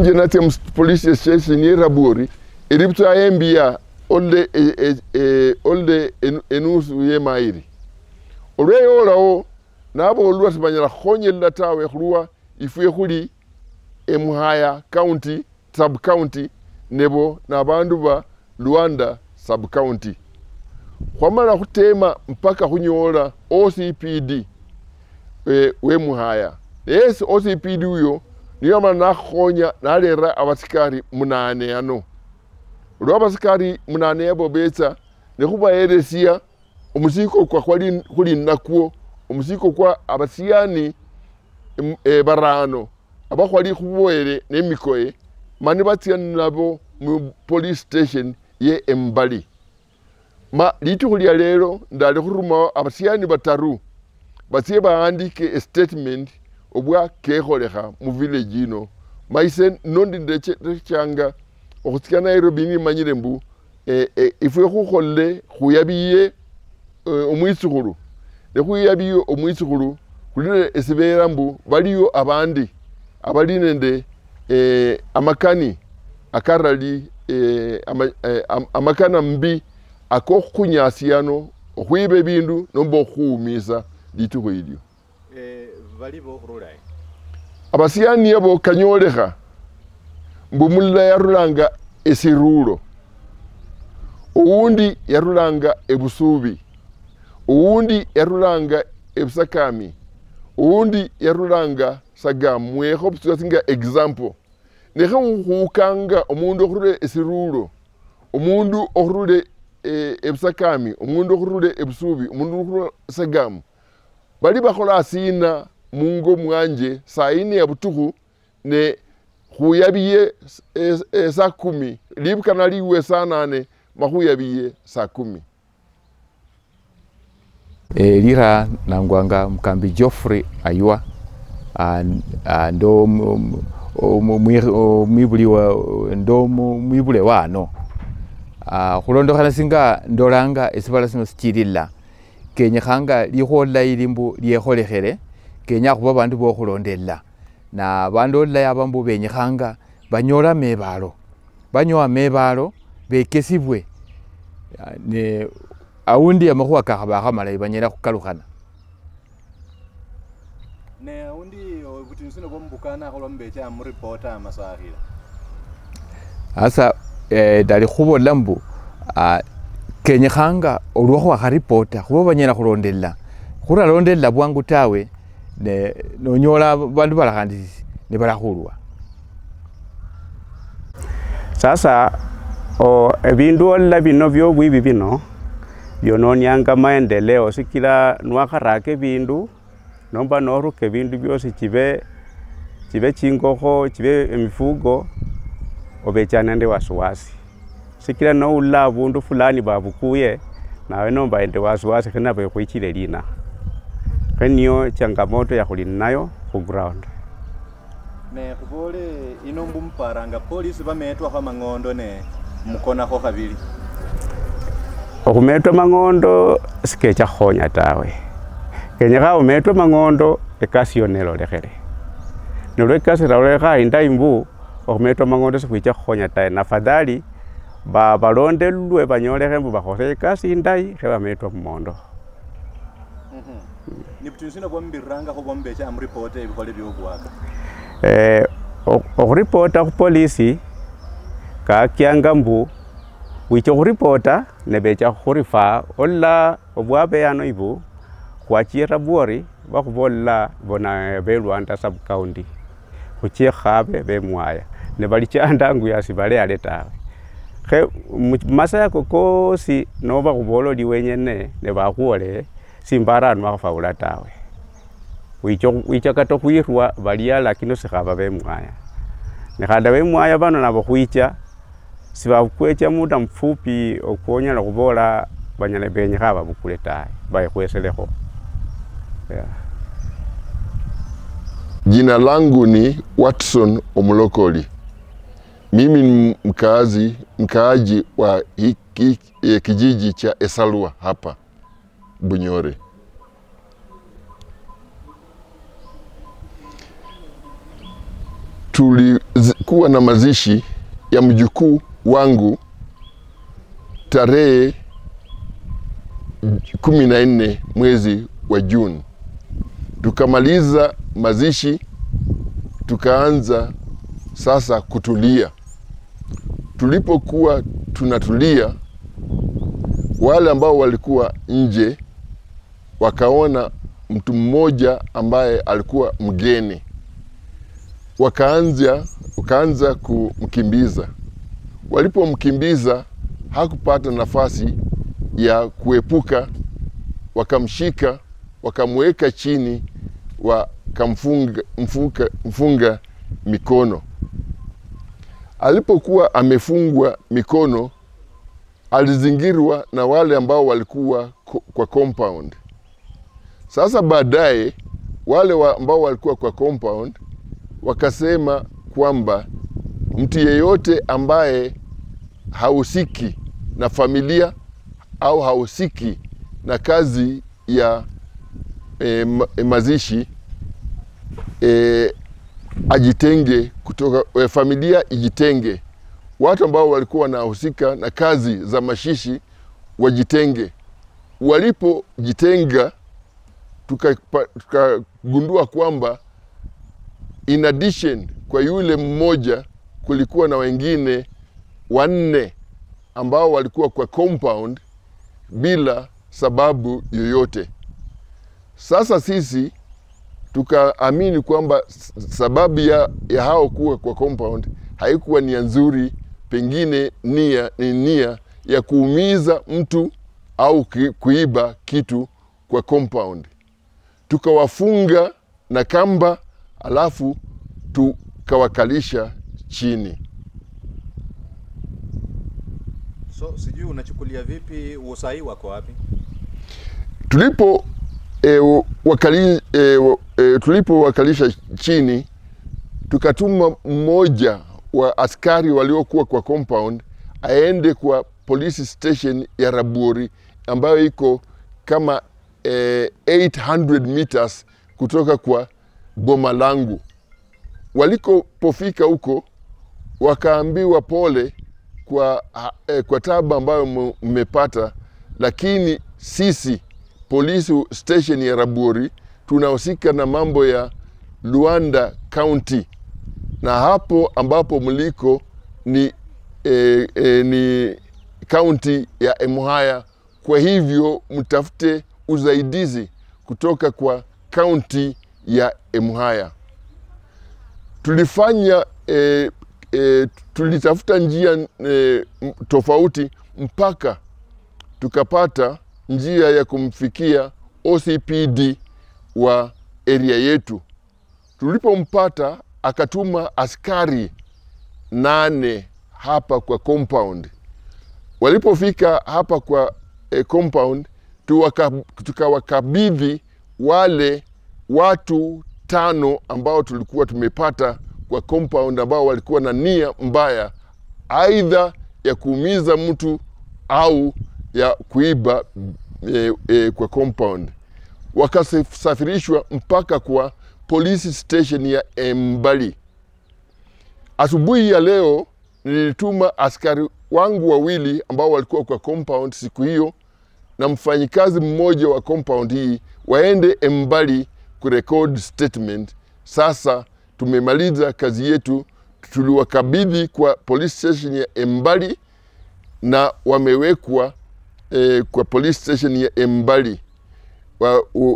Jenatem police station ni rabori eripto ayembia olde enusu ye mairi olwe olawo nabo olwa sibanyala khonye latawe khruwa ifuye khuli emuhaya county sub county nebo nabandu ba Luanda sub county khwamala khutema mpaka khunyola OCPD we muhaya yes OCPD uyo niyo mana khonya nalera abasikari munane ano lwa abasikari munane abo betsa ne kuba eresia omusiko kwa khuli nakwo omusiko kwa abasiyani barano abakhwali khuboere nemikoye mani batya nabo mu police station ye Mbali ma litukuli ya lero ndali khuruma abasiyani bataru batie baandike statement obwa kekholekha mu village ino maise nondi ndechanga okhutsika Nairobi ni manyire mbu ifwe khukholle khuyabiye omwisukhulu ne khuyabiye omwisukhulu kulire esibera mbu baliyo abandi abali nende amakani akarali amakana mbi akokhunyasiano okhwiba bindu nombo khuumisa litukhu ilyo bali bokhurulaye abasiyani abo kanyolekha mbu mulala yarulanga esirulo uwundi yarulanga ebusubi uwundi yarulanga ebusakami uwundi yarulanga Sagamu mwekho businga example nekhe ukhukanga omundu okhurule esirulo omundu okhurule ebusakami omundu okhurule ebusubi omundu okhurule Sagamu bali bakhola asina mungo mwanje saini ya butukhu ne khuyabiye saa 10 libukana liwe saa 8 makhuyabiye saa 10 lira nangwanga mkambi Geoffrey Aywa ndo mwibule wano khulondokhana singa ndolanga esibala sino sichilila kenyekhanga likhola ilimbu lyekholekhere kenya khuba bandu bokhulondela na bandu olaya abambu benyekhanga banyola mebalo banyowa mebalo bekesibwe ne awundi amakhuwa kakhabakha malayi banyela khukalukhana ne awundi obutinsino bombukana kholwa mbecha mu reporter amasakhila asa dali khubola mbu kenyekhanga olwakho wakharipota khuba banyela khulondela khuralondela bwangu tawe ne nonyola bandu balakhandi ne balakhulwa sasa ebindu olla bino byobwibi bino byononyanga maendeleo sikila nwakharaka bindu nomba noruke bindu byosi chibe chingokho chibe emifugo obechana nde wasiwasi sikila no ulla bundu fulani babukuye nawe nomba ende wasiwasi khena bekhuichile lina khenyo changamoto ya khuli nayo khu ground ne khubole ino mbumparanga police bametwa kha mangondo ne mukona kho khabili okumetwa mangondo sikecha khonya tawe kenyakha umetwa mangondo ekasi yonelo lekhere nolwe kasi rawekha indaimbu okumetwa mangondo sikwicha khonya tawe nafadhali balondelwe banyolekhe mbu bakhose ekasi indai khebametwa mumondo ni butunsino bombiranga kho bombecha am report ebikhole byobwaka okuripota ku polisi kakyanga mbu wicho kuripota nebecha khurifa olla obwabeyano ibu khwachira bwori bakhubola bona be Luanda sub county khuchekhabe bemwaya ne bali chandangu yasi bale ale tawe khe masaya kokosi noba khubolo liwenyene ne bakhuole simbarano bakhafaula tawe wicho kato khwirwa balia lakini sikhaba bemwaya nekhanda bemwaya bano nabo khwicha sibakwecha muda mfupi okuonyala kubola banyala benyekha babukule tawe bayekhweselekho Jina langu ni Watson Omulokoli. Mimi ni mkaaji wa kijiji cha Esalwa hapa Bunyore. kuwa na mazishi ya mjukuu wangu tarehe 14 mwezi wa Juni. Tukamaliza mazishi, tukaanza sasa kutulia. Tulipokuwa tunatulia, wale ambao walikuwa nje wakaona mtu mmoja ambaye alikuwa mgeni. Wakaanza kumkimbiza. Walipomkimbiza hakupata nafasi ya kuepuka, wakamshika, wakamweka chini, wakamfunga mikono. Alipokuwa amefungwa mikono, alizingirwa na wale ambao walikuwa kwa compound. Sasa baadaye wale ambao walikuwa kwa compound wakasema kwamba mtu yeyote ambaye hahusiki na familia au hahusiki na kazi ya mazishi ajitenge kutoka familia, ijitenge. Watu ambao walikuwa wanahusika na kazi za mashishi wajitenge. Walipojitenga, tukagundua kwamba in addition kwa yule mmoja kulikuwa na wengine 4 ambao walikuwa kwa compound bila sababu yoyote. Sasa sisi tukaamini kwamba sababu ya hao kuwa kwa compound haikuwa nia nzuri, pengine nia ya kuumiza mtu au kuiba kitu kwa compound. Tukawafunga na kamba, alafu tukawakalisha chini. So sijui unachukulia vipi, usahi wako wapi? Tulipowakalisha chini, tukatuma mmoja wa askari waliokuwa kwa compound aende kwa police station ya Rabuori ambayo iko kama 800 meters kutoka kwa boma langu. Walikopofika huko, wakaambiwa pole kwa tabu ambayo mmepata, lakini sisi police station ya Rabuori tunahusika na mambo ya Luanda County, na hapo ambapo mliko ni county ya Emuhaya. Kwa hivyo mtafute usaidizi kutoka kwa county ya Emuhaya. Tulitafuta njia tofauti mpaka tukapata njia ya kumfikia OCPD wa area yetu. Tulipompata, akatuma askari 8 hapa kwa compound. Walipofika hapa kwa compound, tukawakabidhi wale watu 5 ambao tulikuwa tumepata kwa compound, ambao walikuwa na nia mbaya, aidha ya kuumiza mtu au ya kuiba kwa compound. Wakasafirishwa mpaka kwa police station ya Mbali. Asubuhi ya leo nilituma askari wangu 2 ambao walikuwa kwa compound siku hiyo na mfanyikazi mmoja wa compound hii waende Mbali kurecord statement. Sasa tumemaliza kazi yetu, tuliwakabidhi kwa police station ya Mbali na wamewekwa kwa police station ya Mbali.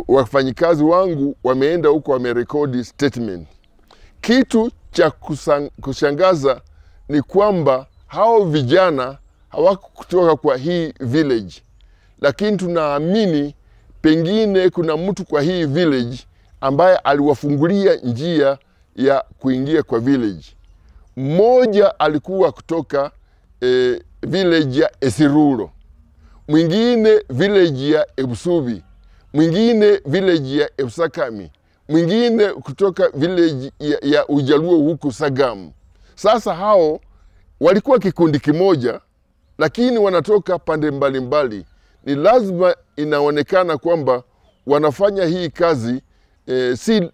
Wafanyikazi wangu wameenda huko, wamerekodi statement. Kitu cha kushangaza ni kwamba hao vijana hawakutoka kwa hii village, lakini tunaamini pengine kuna mtu kwa hii village ambaye aliwafungulia njia ya kuingia kwa village. Mmoja alikuwa kutoka village ya Esiruro, mwingine village ya Ebusubi, mwingine village ya Ebusakami, mwingine kutoka village ya Ujaluo huku Sagamu. Sasa hao walikuwa kikundi kimoja, lakini wanatoka pande mbalimbali. Ni lazima inaonekana kwamba wanafanya hii kazi si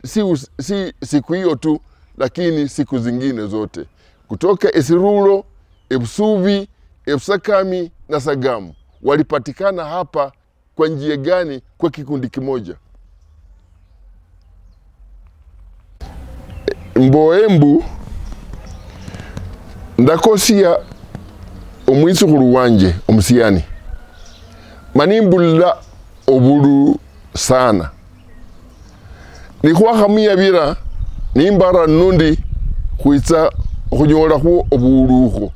siku hiyo tu, lakini siku zingine zote kutoka Esirulo, Ebusubi, Ebusakami na Sagamu walipatikana hapa kwa njia gani kwa kikundi kimoja? Mboembu ndakosia omwisukulu wanje omusiyani manimbulila obulu sana nikhwakhamia bira nimbara nundi khwitsa khunyola khu obulukho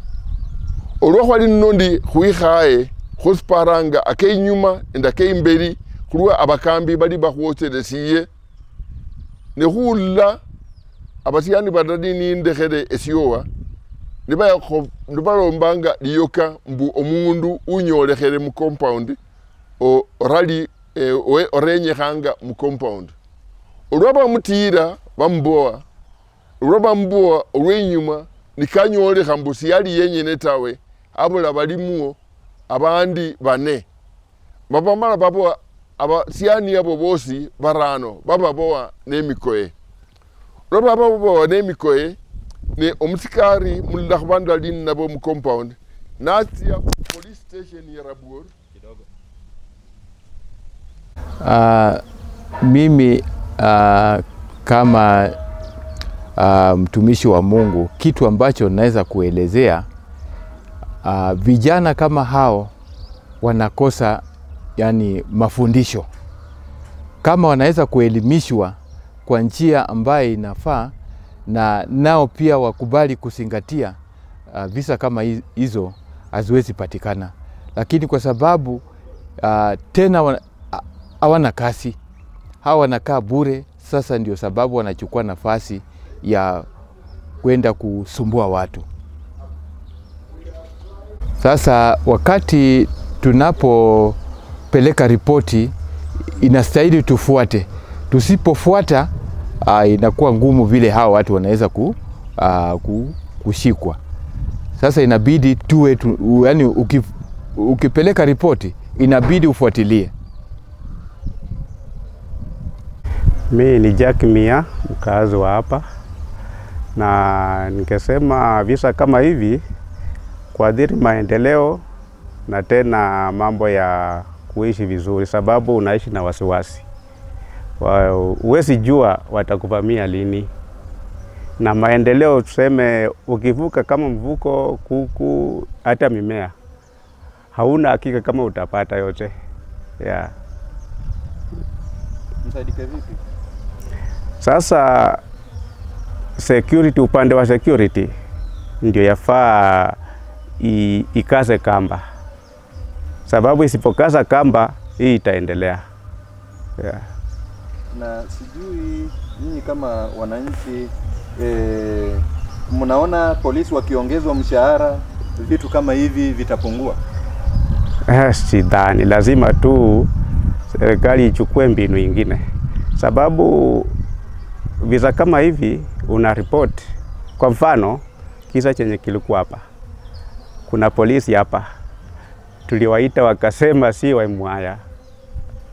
olwakhwali nundi khwikhaye khusparanga akeinyuma enda keimberi khulwa abakambi bali bakhwotselesiye nekhulla abasiyani badadi nindekhere esiyowa nibalombanga liyoka mbu omundu unyolekhere mu compound orali orenyekhanga mu compound olwaba mutira bamboa olwenyuma nikanyolekha mbu siyali yenyene tawe abula balimuo abandi bane babamala baboa abasiyani abo bosi barano bababoa nemikoye olwaba baboa nemikoye ne omusikari mulila khubandu alini nabo mu compound natsia police station ya Rabuor kidogo. Mimi kama mtumishi wa Mungu, kitu ambacho naweza kuelezea, vijana kama hao wanakosa yani mafundisho. Kama wanaweza kuelimishwa kwa njia ambayo inafaa, na nao pia wakubali kuzingatia, visa kama hizo haziwezi patikana. Lakini kwa sababu tena hawana kasi, hawa wanakaa bure, sasa ndio sababu wanachukua nafasi ya kwenda kusumbua watu. Sasa wakati tunapopeleka ripoti, inastahili tufuate. Tusipofuata inakuwa ngumu vile hao watu wanaweza kushikwa. Sasa inabidi tuwe yani ukipeleka ripoti inabidi ufuatilie. Mimi ni Jack Mia, mkazi wa hapa, na nikesema visa kama hivi kuadhiri maendeleo na tena mambo ya kuishi vizuri, sababu unaishi na wasiwasi. Huwezi jua watakuvamia lini, na maendeleo tuseme ukivuka kama mvuko, kuku, hata mimea, hauna hakika kama utapata yote. Yeah. Msaidike vipi? Sasa security, upande wa security ndio yafaa ikaze kamba, sababu isipokaza kamba hii itaendelea. Yeah. Na sijui nyinyi kama wananchi mnaona polisi wakiongezwa mshahara vitu kama hivi vitapungua? Sidhani, lazima tu serikali ichukue mbinu nyingine, sababu visa kama hivi una report. Kwa mfano kisa chenye kilikuwa hapa, kuna polisi hapa tuliwaita wakasema si wa Mwaya,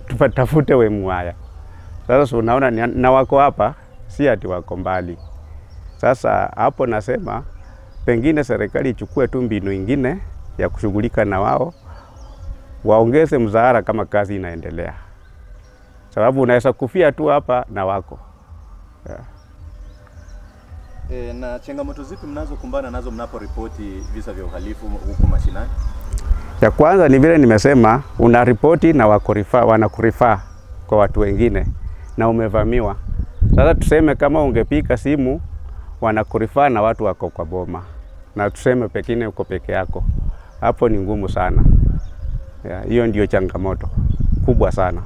tupatafute wa Mwaya. Sasa unaona na wako hapa, si ati wako mbali. Sasa hapo nasema pengine serikali ichukue tu mbinu nyingine ya kushughulika na wao, waongeze mzahara kama kazi inaendelea, sababu unaweza kufia tu hapa na wako. Yeah. Na changamoto zipi mnazokumbana nazo mnaporipoti visa vya uhalifu huko mashinani? Ya kwanza ni vile nimesema, unaripoti na wanakurifaa kwa watu wengine na umevamiwa. Sasa tuseme kama ungepika simu, wanakurifaa na watu wako kwa boma, na tuseme pekine uko peke yako, hapo ni ngumu sana. Hiyo ndio changamoto kubwa sana.